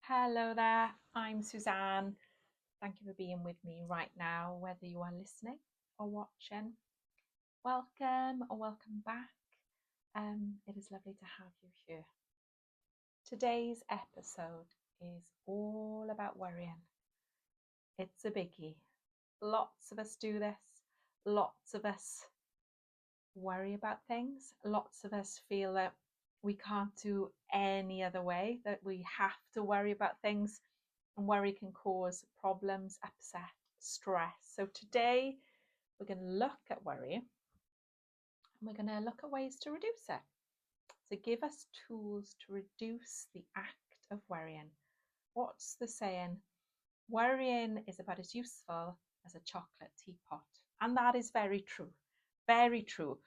Hello there, I'm Suzanne. Thank you for being with me right now, whether you are listening or watching. Welcome or welcome back. It is lovely to have you here. Today's episode is all about worrying. It's a biggie. Lots of us do this. Lots of us worry about things. Lots of us feel that we can't do any other way, that we have to worry about things. And worry can cause problems, upset, stress. So today we're going to look at worry and we're going to look at ways to reduce it. To give us tools to reduce the act of worrying. What's the saying? Worrying is about as useful as a chocolate teapot. And that is very true. Very true.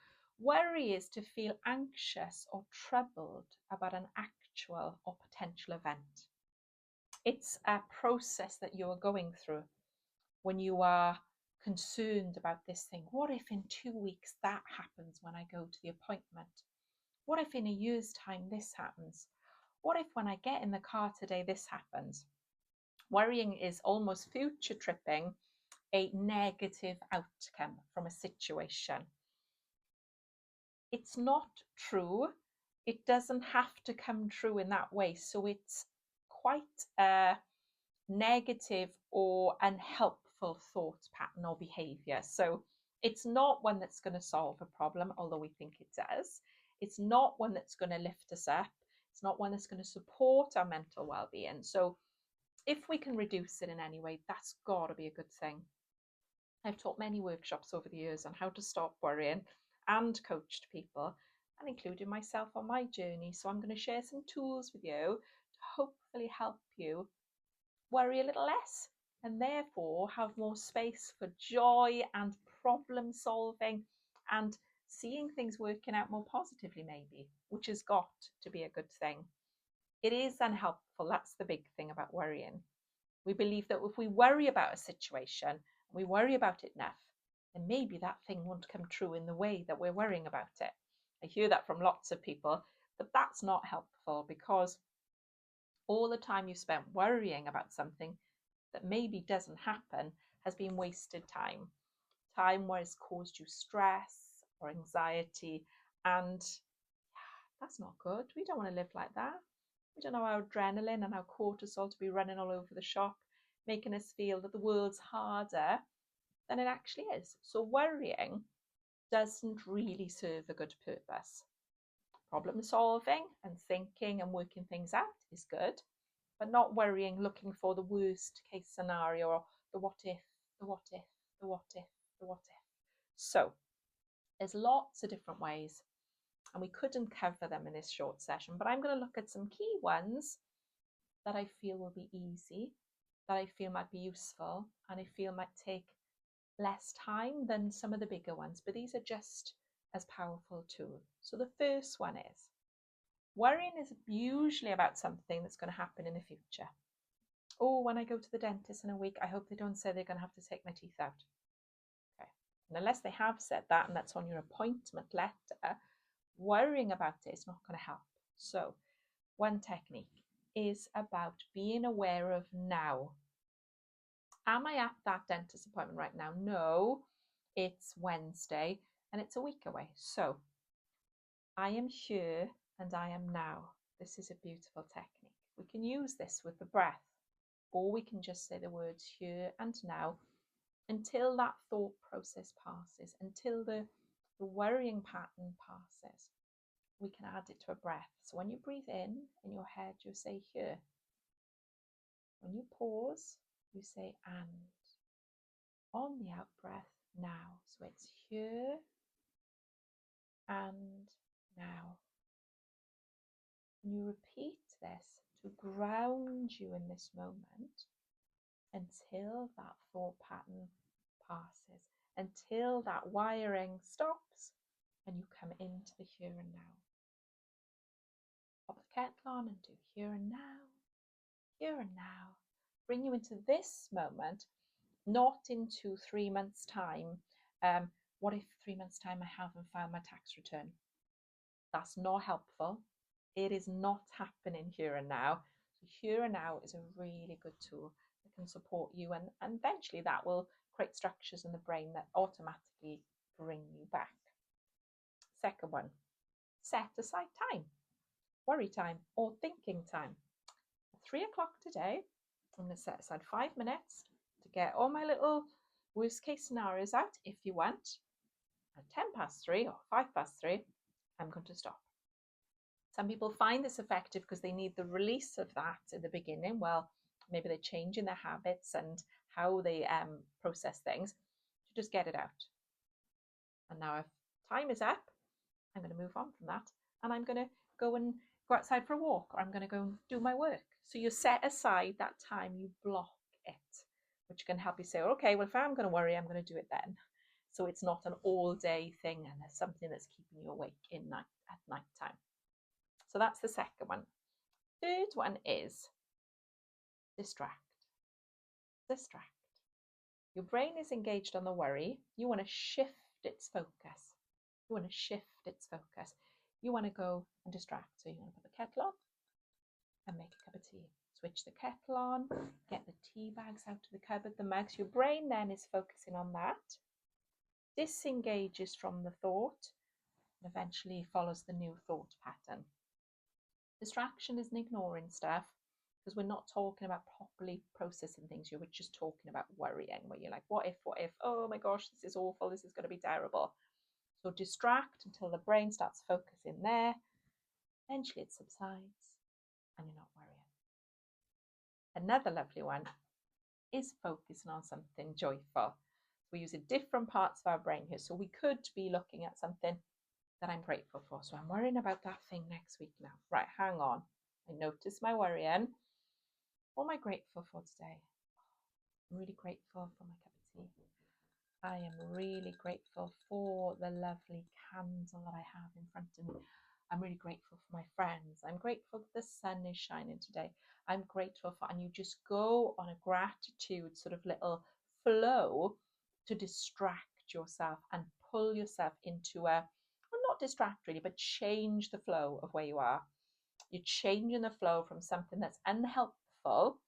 Worry is to feel anxious or troubled about an actual or potential event. It's a process that you are going through when you are concerned about this thing. What if in 2 weeks that happens when I go to the appointment? What if in a year's time this happens? What if when I get in the car today this happens? Worrying is almost future tripping a negative outcome from a situation. It's not true. It doesn't have to come true in that way. So it's quite a negative or unhelpful thought pattern or behaviour. So it's not one that's going to solve a problem, although we think it does. It's not one that's going to lift us up. It's not one that's going to support our mental well-being. So if we can reduce it in any way, that's got to be a good thing. I've taught many workshops over the years on how to stop worrying and coached people, and including myself on my journey. So I'm going to share some tools with you to hopefully help you worry a little less and therefore have more space for joy and problem solving and seeing things working out more positively, maybe, which has got to be a good thing. It is unhelpful. That's the big thing about worrying. We believe that if we worry about a situation, we worry about it enough, then maybe that thing won't come true in the way that we're worrying about it. I hear that from lots of people, but that's not helpful, because all the time you spent worrying about something that maybe doesn't happen has been wasted time. Time where it's caused you stress or anxiety, and that's not good. We don't want to live like that. We don't know our adrenaline and our cortisol to be running all over the shop, making us feel that the world's harder than it actually is. So worrying doesn't really serve a good purpose. Problem solving and thinking and working things out is good, but not worrying, looking for the worst case scenario or the what if, the what if, the what if, the what if. So there's lots of different ways, and we couldn't cover them in this short session, but I'm going to look at some key ones that I feel will be easy, that I feel might be useful, and I feel might take less time than some of the bigger ones, but these are just as powerful too. So the first one is, worrying is usually about something that's going to happen in the future. Oh, when I go to the dentist in a week, I hope they don't say they're going to have to take my teeth out. Okay. And unless they have said that, and that's on your appointment letter, worrying about it is not going to help. So one technique is about being aware of now. Am I at that dentist appointment right now? No, it's Wednesday and it's a week away. So I am here and I am now. This is a beautiful technique. We can use this with the breath, or we can just say the words here and now until that thought process passes, until the worrying pattern passes. We can add it to a breath. So when you breathe in your head, you say here. When you pause, you say and. On the out breath, now. So it's here and now. And you repeat this to ground you in this moment until that thought pattern passes, until that wiring stops and you come into the here and now. Pop the kettle on and do here and now, here and now. Bring you into this moment, not into 3 months' time. What if 3 months' time I haven't filed my tax return? That's not helpful. It is not happening here and now. So here and now is a really good tool that can support you, and eventually that will create structures in the brain that automatically bring you back. Second one, set aside time, worry time or thinking time. At 3 o'clock today, I'm going to set aside 5 minutes to get all my little worst case scenarios out. If you want, at 3:10 or 3:05, I'm going to stop. Some people find this effective because they need the release of that in the beginning. Well, maybe they're changing their habits and how they process things to just get it out. And now if time is up, I'm going to move on from that, and I'm going to go outside for a walk, or I'm going to go and do my work. So you set aside that time, you block it, which can help you say, okay, well, if I'm going to worry, I'm going to do it then. So it's not an all day thing and there's something that's keeping you awake at night time. So that's the second one. Third one is distract. Distract. Your brain is engaged on the worry. You want to shift its focus. You want to shift its focus. You want to go and distract. So you want to put the kettle on and make a cup of tea. Switch the kettle on, get the tea bags out of the cupboard, the mugs. Your brain then is focusing on that, disengages from the thought, and eventually follows the new thought pattern. Distraction isn't ignoring stuff, because we're not talking about properly processing things here. We're just talking about worrying, where you're like, what if, oh my gosh, this is awful, this is going to be terrible. So distract until the brain starts focusing there. Eventually it subsides and you're not worrying. Another lovely one is focusing on something joyful. We're using different parts of our brain here. So we could be looking at something that I'm grateful for. So I'm worrying about that thing next week now. Right, hang on. I notice my worrying. What am I grateful for today? I'm really grateful for my cup of tea. I am really grateful for the lovely candle that I have in front of me. I'm really grateful for my friends. I'm grateful that the sun is shining today. I'm grateful for, and you just go on a gratitude sort of little flow to distract yourself and pull yourself into a, well, not distract really, but change the flow of where you are. You're changing the flow from something that's unhelpful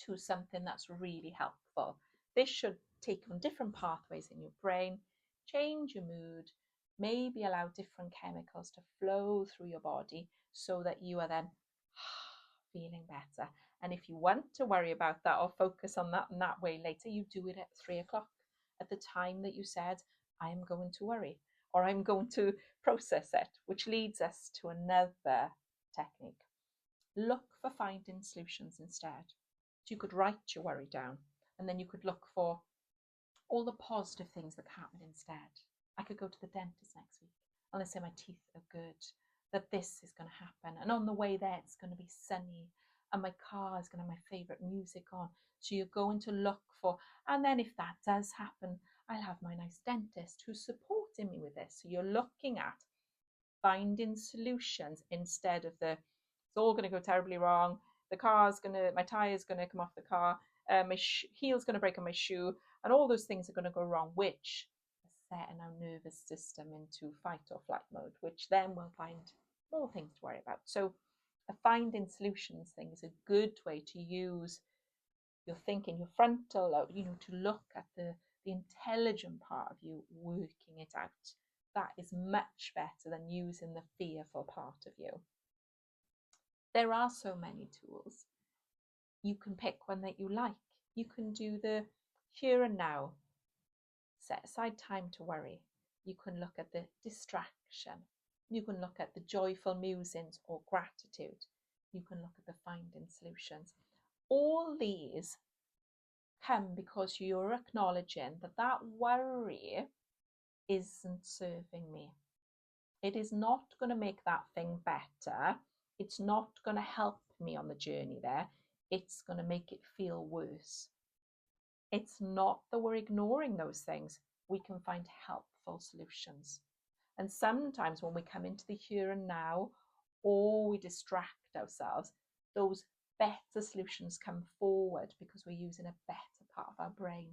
to something that's really helpful. This should take on different pathways in your brain, change your mood, maybe allow different chemicals to flow through your body so that you are then feeling better. And if you want to worry about that or focus on that in that way later, you do it at 3 o'clock, at the time that you said, I am going to worry, or I'm going to process it, which leads us to another technique. Look for finding solutions instead. So you could write your worry down, and then you could look for all the positive things that happen instead. I could go to the dentist next week and they say my teeth are good, that this is going to happen, and on the way there it's going to be sunny and my car is going to have my favourite music on. So you're going to look for, and then if that does happen, I'll have my nice dentist who's supporting me with this. So you're looking at finding solutions instead of the, it's all going to go terribly wrong, my tire's going to come off the car, my heel's going to break on my shoe, and all those things are going to go wrong, which are setting our nervous system into fight or flight mode, which then we'll find more things to worry about. So a finding solutions thing is a good way to use your thinking, your frontal lobe, to look at the intelligent part of you working it out. That is much better than using the fearful part of you. There are so many tools. You can pick one that you like. You can do the here and now. Set aside time to worry. You can look at the distraction. You can look at the joyful musings or gratitude. You can look at the finding solutions. All these come because you're acknowledging that worry isn't serving me. It is not going to make that thing better. It's not going to help me on the journey there. It's going to make it feel worse. It's not that we're ignoring those things. We can find helpful solutions. And sometimes when we come into the here and now, or we distract ourselves, those better solutions come forward because we're using a better part of our brain,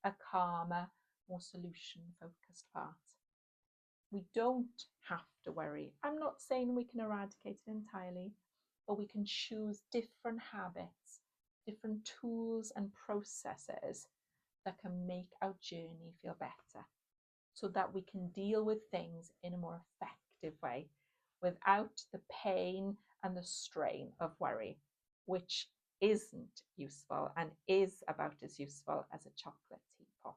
a calmer, more solution-focused part. We don't have to worry. I'm not saying we can eradicate it entirely, but we can choose different habits, different tools and processes that can make our journey feel better, so that we can deal with things in a more effective way without the pain and the strain of worry, which isn't useful and is about as useful as a chocolate teapot.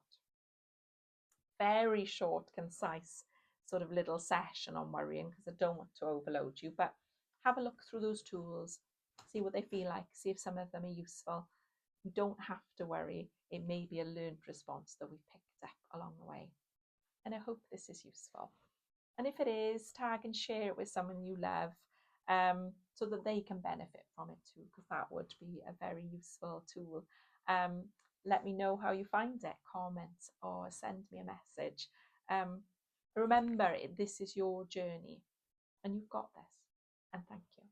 Very short, concise sort of little session on worrying, because I don't want to overload you, but have a look through those tools, see what they feel like, see if some of them are useful. You don't have to worry. It may be a learned response that we picked up along the way. And I hope this is useful. And if it is, tag and share it with someone you love, so that they can benefit from it too, because that would be a very useful tool. Let me know how you find it, comment or send me a message. Remember, this is your journey and you've got this. And thank you.